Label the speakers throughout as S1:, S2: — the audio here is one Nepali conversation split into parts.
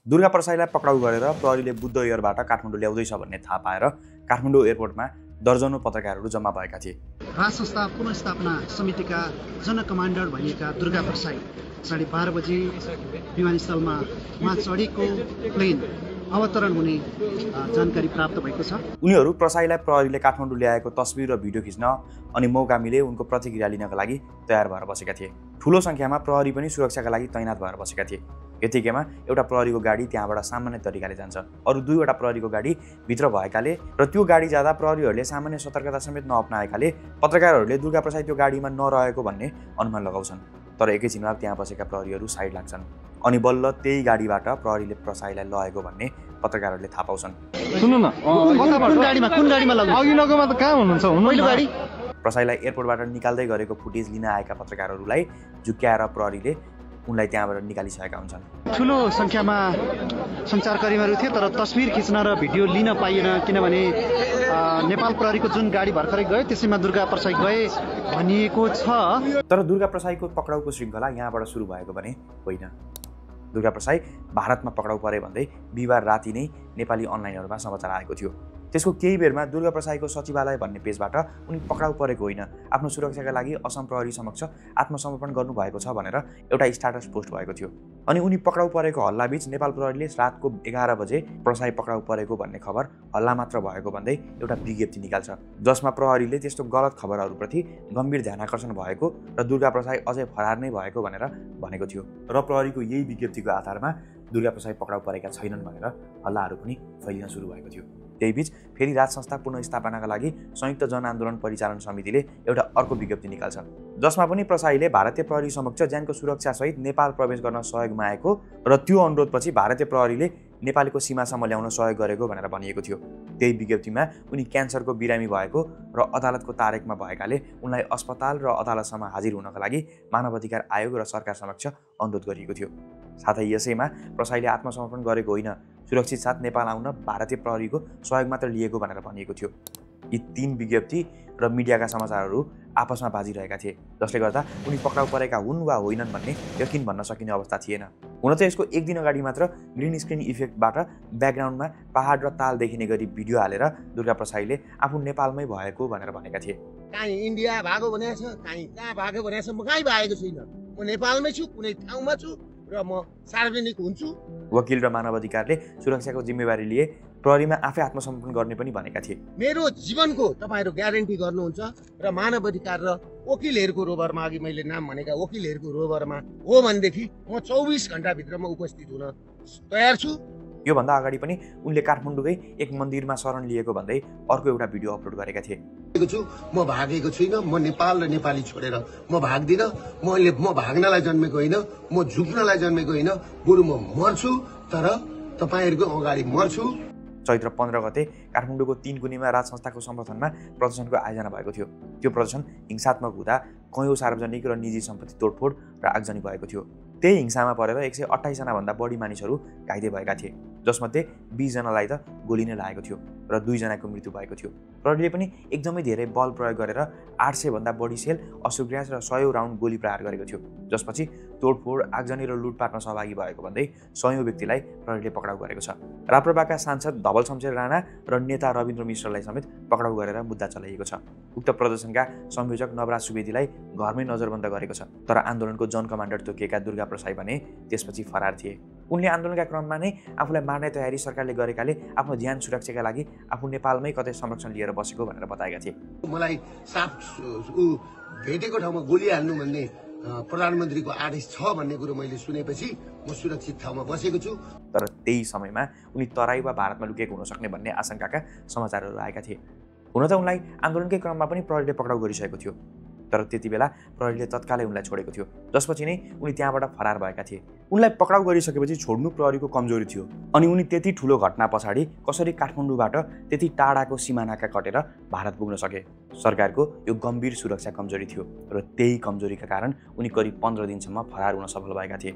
S1: दुर्गा प्रसाईलाई पक्राउ गरेर प्रहरीले बुद्ध एयरबाट काठमाडौँ ल्याउँदैछ भन्ने थाहा पाएर काठमाडौँ एयरपोर्टमा दर्जनौं पत्रकारहरू जम्मा भएका थिए।
S2: राज संस्था पुनर्स्थापना समितिका जन कमान्डर भनिएका दुर्गा प्रसाई 12:30 बजे विमानस्थलमा उहाँ चढेको प्लेन अवतरण हुने जानकारी प्राप्त भएको छ।
S1: उनीहरू प्रसाईलाई प्रहरीले काठमाडौँ ल्याएको तस्बिर र भिडियो खिच्न अनि मौका मिले उनको प्रतिक्रिया लिनका लागि तयार भएर बसेका थिए। ठूलो संख्यामा प्रहरी पनि सुरक्षाका लागि तैनात भएर बसेका थिए। यतिकैमा एउटा प्रहरीको गाडी त्यहाँबाट सामान्य तरिकाले जान्छ। अरू दुईवटा प्रहरीको गाडी भित्र भएकाले र त्यो गाडी जाँदा प्रहरीहरूले सामान्य सतर्कता समेत नअपनाएकाले पत्रकारहरूले दुर्गा प्रसाई त्यो गाडीमा नरहेको भन्ने अनुमान लगाउँछन्। तर एकैछिनमा त्यहाँ बसेका प्रहरीहरू साइड लाग्छन् अनि बल्ल त्यही गाडीबाट प्रहरीले प्रसाईलाई लगेको भन्ने पत्रकारहरूले थाहा पाउँछन्।
S3: सुन्नु न, कुन गाडीमा लाग्नु? अघि लगेमा त कहाँ हुनुहुन्छ? पहिलो गाडी
S1: प्रसाईलाई एयरपोर्टबाट निकाल्दै गरेको फुटेज लिन आएका पत्रकारहरूलाई झुक्क्याएर प्रहरीले उनलाई त्यहाँबाट निकालिसकेका हुन्छन्।
S2: ठुलो संख्यामा सञ्चारकर्मीहरू थिए तर तस्बिर खिच्न र भिडियो लिन पाइएन, किनभने नेपाल प्रहरीको जुन गाडी भर्खरै गयो त्यसैमा दुर्गा प्रसाई गए भनिएको छ।
S1: तर दुर्गा प्रसाईको पक्राउको श्रृङ्खला यहाँबाट सुरु भएको भने होइन। दुर्गा प्रसाई भारतमा पक्राउ परे भन्दै बिहिबार राति नै नेपाली अनलाइनहरूमा समाचार आएको थियो। त्यसको केही बेरमा दुर्गा प्रसाईको सचिवालय भन्ने पेजबाट उनी पक्राउ परेको होइन, आफ्नो सुरक्षाका लागि असम प्रहरी समक्ष आत्मसमर्पण गर्नुभएको छ भनेर एउटा स्ट्याटस पोस्ट भएको थियो। अनि उनी पक्राउ परेको हल्लाबीच नेपाल प्रहरीले रातको 11 बजे प्रसाई पक्राउ परेको भन्ने खबर हल्ला मात्र भएको भन्दै एउटा विज्ञप्ति निकाल्छ, जसमा प्रहरीले त्यस्तो गलत खबरहरूप्रति गम्भीर ध्यानाकर्षण भएको र दुर्गा प्रसाई अझै फरार नै भएको भनेर भनेको थियो। र प्रहरीको यही विज्ञप्तिको आधारमा दुर्गा प्रसाई पक्राउ परेका छैनन् भनेर हल्लाहरू पनि फैलिन सुरु भएको थियो। त्यहीबीच फेरि राज संस्था पुनर्स्थापनाका लागि संयुक्त जनआन्दोलन परिचालन समितिले एउटा अर्को विज्ञप्ति निकाल्छ, जसमा पनि प्रसाईले भारतीय प्रहरी समक्ष ज्यानको सुरक्षासहित नेपाल प्रवेश गर्न सहयोग मागेको र त्यो अनुरोधपछि भारतीय प्रहरीले नेपालको सीमासम्म ल्याउन सहयोग गरेको भनेर भनिएको थियो। त्यही विज्ञप्तिमा उनी क्यान्सरको बिरामी भएको र अदालतको तारिकमा भएकाले उनलाई अस्पताल र अदालतसम्म हाजिर हुनका लागि मानवाधिकार आयोग र सरकार समक्ष अनुरोध गरिएको थियो। साथै यसैमा प्रसाईले आत्मसमर्पण गरेको होइन, सुरक्षित साथ नेपाल आउन भारतीय प्रहरीको सहयोग मात्र लिएको भनेर भनिएको थियो। यी तीन विज्ञप्ति र मिडियाका समाचारहरू आपसमा बाजिरहेका थिए, जसले गर्दा उनी पक्राउ परेका हुन् वा होइनन् भन्ने यकिन भन्न सकिने अवस्था थिएन। हुन त यसको एक दिन अगाडि मात्र ग्रिन स्क्रिन इफेक्टबाट ब्याकग्राउन्डमा पहाड र ताल देखिने गरी भिडियो हालेर दुर्गा प्रसाईले आफू नेपालमै भएको भनेर भनेका थिए।
S4: काहीँ इन्डिया भागो भनेको छ, काहीँ कहाँ भागो भनेको छ, म कहीँ भागेको छुइनँ, म नेपालमै छु, कुनै ठाउँमा छु र म सार्वजनिक हुन्छु।
S1: वकिल र मानवाधिकारले सुरक्षाको जिम्मेवारी लिए प्रहरीमा आफै आत्मसमर्पण गर्ने पनि भनेका थिए।
S4: मेरो जीवनको तपाईहरु ग्यारेन्टी गर्नुहुन्छ र मानवाधिकार र वकिलहरूको रोबरमा, अघि मैले नाम भनेका वकिलहरूको रोबरमा हो भनेदेखि म 24 घण्टाभित्रमा उपस्थित हुन तयार छु।
S1: योभन्दा अगाडि पनि उनले काठमाडौँकै एक मन्दिरमा शरण लिएको भन्दै अर्को एउटा भिडियो अपलोड गरेका थिए।
S4: म भागेको छुइनँ, म नेपाल र नेपाली छोडेर म भाग्दिन, म भाग्नलाई जन्मेको होइन, म झुक्नलाई जन्मेको होइन, बरु म मर्छु, तर तपाईहरुको अगाडि मर्छु।
S1: चैत्र 15 गते काठमाडौँको 3 गुनीमा राज संस्थाको समर्थनमा प्रदर्शनको आयोजना भएको थियो। त्यो प्रदर्शन हिंसात्मक हुँदा कयौं सार्वजनिक र निजी सम्पत्ति तोडफोड र आगजनी भएको थियो। त्यही हिंसामा परेर 128 जना भन्दा बढी मानिसहरू घाइते भएका थिए, जसमध्ये 20 जनालाई त गोली नै लागेको थियो र 2 जनाको मृत्यु भएको थियो। प्रहरीले पनि एकदमै धेरै बल प्रयोग गरेर 800 भन्दा बढी सेल, अश्रु ग्यास र 100 राउन्ड गोली प्रहार गरेको थियो, जसपछि तोडफोड, आगजनी र लुटपाटमा सहभागी भएको भन्दै 100 व्यक्तिलाई प्रहरीले पक्राउ गरेको छ। राप्रपाका सांसद धवल शमशेर राणा र नेता रविन्द्र मिश्रलाई समेत पक्राउ गरेर मुद्दा चलाइएको छ। उक्त प्रदर्शनका संयोजक नवराज सुवेदीलाई घरमै नजरबन्द गरेको छ, तर आन्दोलनको जन कमान्डर तोकिएका दुर्गा प्रसाई भने त्यसपछि फरार थिए। उनले आन्दोलनका क्रममा नै आफूलाई मार्ने तयारी सरकारले गरेकाले आफ्नो ज्यान सुरक्षाका लागि आफू नेपालमै कतै संरक्षण लिएर बसेको भनेर बताएका थिए।
S4: मलाई साफ भेटेको ठाउँमा गोली हाल्नु भन्ने प्रधानमन्त्रीको आदेश छ भन्ने कुरो मैले सुनेपछि म सुरक्षित ठाउँमा बसेको छु।
S1: तर त्यही समयमा उनी तराई वा भारतमा लुकेको हुन सक्ने भन्ने आशंकाका समाचारहरू आएका थिए। हुन त उनलाई आन्दोलनकै क्रममा पनि प्रहरीले पक्राउ गरिसकेको थियो, तर त्यति बेला प्रहरीले तत्कालै उनलाई छोडेको थियो, जसपछि नै उनी त्यहाँबाट फरार भएका थिए। उनलाई पक्राउ गरिसकेपछि छोड्नु प्रहरीको कमजोरी थियो, अनि उनी त्यति ठुलो घटना पछाडि कसरी काठमाडौँबाट त्यति टाढाको सीमानाका कटेर भारत पुग्न सके। सरकारको यो गम्भीर सुरक्षा कमजोरी थियो र त्यही कमजोरीका कारण उनी करिब 15 दिनसम्म फरार हुन सफल भएका थिए।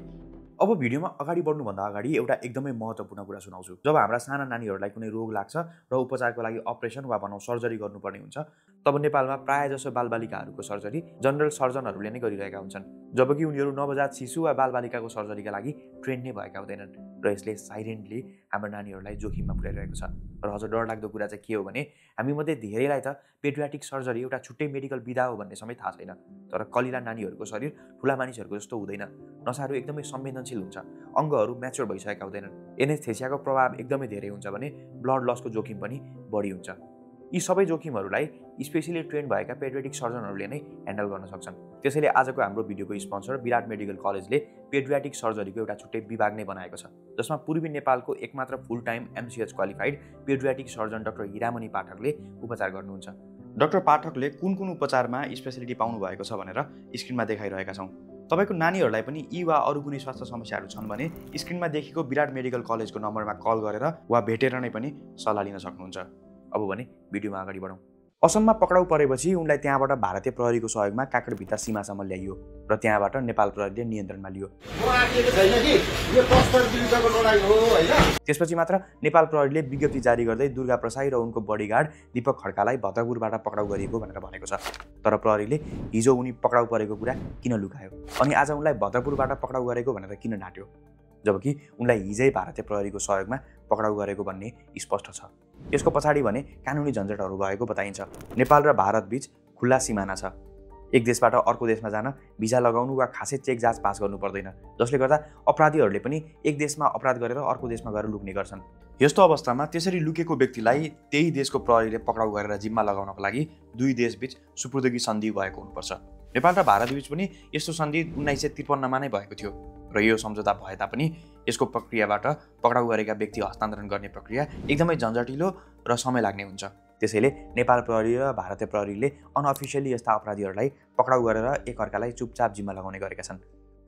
S1: अब भिडियोमा अगाडि बढ्नुभन्दा अगाडि एउटा एकदमै महत्त्वपूर्ण कुरा सुनाउँछु। जब हाम्रा साना नानीहरूलाई कुनै रोग लाग्छ र उपचारको लागि अपरेसन वा भनौँ सर्जरी गर्नुपर्ने हुन्छ, तब नेपालमा प्रायःजसो बालबालिकाहरूको सर्जरी जनरल सर्जनहरूले नै गरिरहेका हुन्छन्, जबकि उनीहरू नवजात शिशु वा बालबालिकाको सर्जरीका लागि ट्रेन नै भएका हुँदैनन् र यसले साइलेन्टली हाम्रो नानीहरूलाई जोखिममा पुर्याइरहेको छ। र अझ डरलाग्दो कुरा चाहिँ के हो भने हामीमध्ये धेरैलाई त पेडियाट्रिक सर्जरी एउटा छुट्टै मेडिकल विधा हो भन्ने समेत थाहा छैन। तर कलिला नानीहरूको शरीर ठुला मानिसहरूको जस्तो हुँदैन, नसाहरू एकदमै संवेदनशील हुन्छ, अङ्गहरू म्याच्योर भइसकेका हुँदैनन्, एनेस्थेसियाको प्रभाव एकदमै धेरै हुन्छ भने ब्लड लसको जोखिम पनि बढी हुन्छ। यी सबै जोखिमहरूलाई स्पेसली ट्रेन भएका पेडियाट्रिक सर्जनहरूले नै ह्यान्डल गर्न सक्छन्। त्यसैले आजको हाम्रो भिडियोको स्पोन्सर विराट मेडिकल कलेजले पेडियाट्रिक सर्जरीको एउटा छुट्टै विभाग नै बनाएको छ, जसमा पूर्वी नेपालको एकमात्र full time MCH qualified paediatric surgeon doctor Hiramani पाठकले उपचार गर्नुहुन्छ। डाक्टर पाठकले कुन कुन उपचारमा स्पेसिलिटी पाउनु भएको छ भनेर स्क्रिनमा देखाइरहेका छौँ। तपाईको नानीहरूलाई पनि यी वा अरू कुनै स्वास्थ्य समस्याहरू छन् भने स्क्रिनमा देखेको विराट मेडिकल कलेजको नम्बरमा कल गरेर वा भेटेर नै पनि सल्लाह लिन सक्नुहुन्छ। अब भने भिडियोमा अगाडि बढौँ। असममा पक्राउ परेपछि उनलाई त्यहाँबाट भारतीय प्रहरीको सहयोगमा काँक्रेभित्ता सीमासम्म ल्याइयो र त्यहाँबाट नेपाल प्रहरीले नियन्त्रणमा लियो। त्यसपछि मात्र नेपाल प्रहरीले विज्ञप्ति जारी गर्दै दुर्गा प्रसाई र उनको बडीगार्ड दीपक खड्कालाई भद्रपुरबाट पक्राउ गरिएको भनेर भनेको छ। तर प्रहरीले हिजो उनी पक्राउ परेको कुरा किन लुकायो अनि आज उनलाई भद्रपुरबाट पक्राउ गरेको भनेर किन ढाँट्यो, जबकि उनलाई हिजै भारतीय प्रहरीको सहयोगमा पक्राउ गरेको भन्ने स्पष्ट छ। यसको पछाडि भने कानुनी झन्झटहरू भएको बताइन्छ। नेपाल र भारत बीच खुल्ला सिमाना छ। एक देशबाट अर्को देशमा जान भिजा लगाउनु वा खासै चेक जाँच पास गर्नु पर्दैन, जसले गर्दा अपराधीहरूले पनि एक देशमा अपराध गरेर अर्को देशमा गएर लुक्ने गर्छन्। यस्तो अवस्थामा त्यसरी लुकेको व्यक्तिलाई त्यही देशको प्रहरीले पक्राउ गरेर जिम्मा लगाउनको लागि दुई देशबीच सुपुर्दगी सन्धि भएको हुनुपर्छ। नेपाल र भारत बीच पनि यस्तो सन्धि 1953मा नै भएको थियो र यो सम्झौता भए तापनि यसको प्रक्रियाबाट पक्राउ गरेका व्यक्ति हस्तान्तरण गर्ने प्रक्रिया एकदमै झन्झटिलो र समय लाग्ने हुन्छ। त्यसैले नेपाल प्रहरी र भारतीय प्रहरीले अनअफिसियली यस्ता अपराधीहरूलाई पक्राउ गरेर एकअर्कालाई चुपचाप जिम्मा लगाउने गरेका छन्।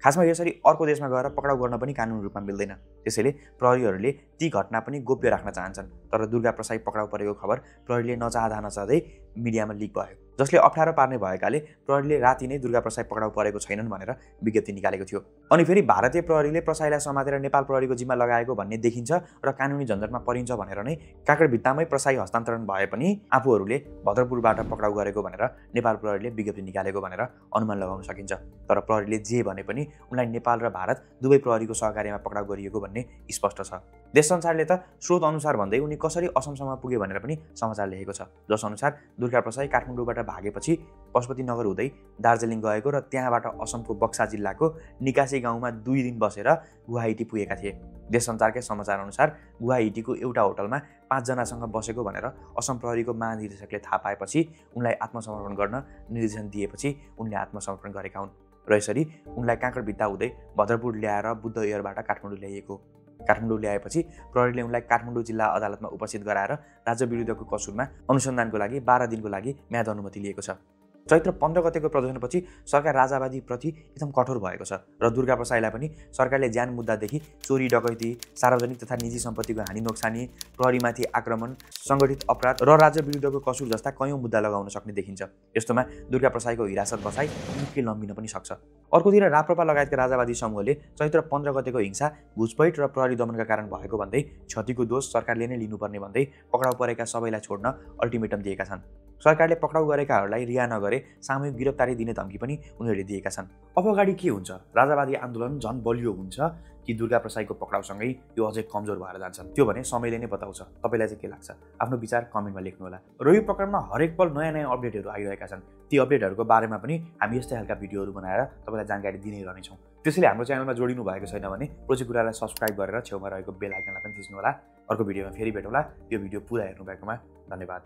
S1: खासमा यसरी अर्को देशमा गएर पक्राउ गर्न पनि कानुनी रूपमा मिल्दैन। त्यसैले प्रहरीहरूले ती घटना पनि गोप्य राख्न चाहन्छन्। तर दुर्गा प्रसाई पक्राउ परेको खबर प्रहरीले नचाहँदै मिडियामा लिक भयो, जसले अप्ठ्यारो पार्ने भएकाले प्रहरीले राति नै दुर्गा प्रसाई पक्राउ परेको छैनन् भनेर विज्ञप्ति निकालेको थियो। अनि फेरि भारतीय प्रहरीले प्रसाईलाई समातेर नेपाल प्रहरीको जिम्मा लगाएको भन्ने देखिन्छ र कानुनी झन्झटमा परिन्छ भनेर नै काँक्रेभित्तामै प्रसाई हस्तान्तरण भए पनि आफूहरूले भद्रपुरबाट पक्राउ गरेको भनेर नेपाल प्रहरीले विज्ञप्ति निकालेको भनेर अनुमान लगाउन सकिन्छ। तर प्रहरीले जे भने पनि उनलाई नेपाल र भारत दुवै प्रहरीको सहकार्यमा पक्राउ गरिएको भन्ने स्पष्ट छ। देश संसारले त स्रोत अनुसार भन्दै उनी कसरी असमसम्म पुगे भनेर पनि समाचार लेखेको छ, जस अनुसार दुर्गा प्रसाई काठमाडौँबाट भागेपछि पशुपतिनगर हुँदै दार्जिलिङ गएको र त्यहाँबाट असमको बक्सा जिल्लाको निकासी गाउँमा 2 दिन बसेर गुवाहाटी पुगेका थिए। देश संसारकै समाचार अनुसार गुवाहाटीको एउटा होटलमा 5 जनासँग बसेको भनेर असम प्रहरीको महानिर्देशकले थाहा पाएपछि उनलाई आत्मसमर्पण गर्न निर्देशन दिएपछि उनले आत्मसमर्पण गरेका हुन् र यसरी उनलाई काँक्रेभित्ता हुँदै भद्रपुर ल्याएर बुद्ध एयरबाट काठमाडौँ ल्याइएको। काठमाडौँ ल्याएपछि प्रहरीले उनलाई काठमाडौँ जिल्ला अदालतमा उपस्थित गराएर राज्य विरुद्धको कसुरमा अनुसन्धानको लागि 12 दिनको लागि म्याद अनुमति लिएको छ। चैत्र 15 गतेको प्रदर्शनपछि सरकार राजावादी प्रति एकदम कठोर भएको छ र दुर्गा प्रसाईलाई पनि सरकारले ज्यान मुद्दादेखि चोरी डकैती, सार्वजनिक तथा निजी सम्पत्तिको हानि नोक्सानी, प्रहरीमाथि आक्रमण, सङ्गठित अपराध र राज्य विरुद्धको कसुर जस्ता कयौं मुद्दा लगाउन सक्ने देखिन्छ। यस्तोमा दुर्गा प्रसाईको हिरासत बसाई निकै लम्बिन पनि सक्छ। अर्कोतिर राप्रपा लगायतका राजावादी समूहले चैत्र 15 गतेको हिंसा घुसपैठ र प्रहरी दमनका कारण भएको भन्दै क्षतिको दोष सरकारले नै लिनुपर्ने भन्दै पक्राउ परेका सबैलाई छोड्न अल्टिमेटम दिएका छन्। सरकारले पक्राउ गरेकाहरूलाई रिहा नगरे सामूहिक गिरफ्तारी दिने धम्की पनि उनीहरूले दिएका छन्। अब अगाडि के हुन्छ? राजावादी आन्दोलन झन् बलियो हुन्छ कि दुर्गा प्रसाईको पक्राउसँगै यो अझै कमजोर भएर जान्छन्? त्यो भने समयले नै बताउँछ। तपाईँलाई चाहिँ के लाग्छ? आफ्नो विचार कमेन्टमा लेख्नुहोला। र यो प्रकरणमा हरेक पल नयाँ अपडेटहरू आइरहेका छन्। ती अपडेटहरूको बारेमा पनि हामी यस्तै खालका भिडियोहरू बनाएर तपाईँलाई जानकारी दिने रहनेछौँ। त्यसैले हाम्रो च्यानलमा जोडिनु भएको छैन भने रोजी कुरालाई सब्स्क्राइब गरेर छेउमा रहेको बेल आइकनलाई पनि थिच्नुहोला। अर्को भिडियोमा फेरि भेटौँला। यो भिडियो पुरा हेर्नु भएकोमा धन्यवाद।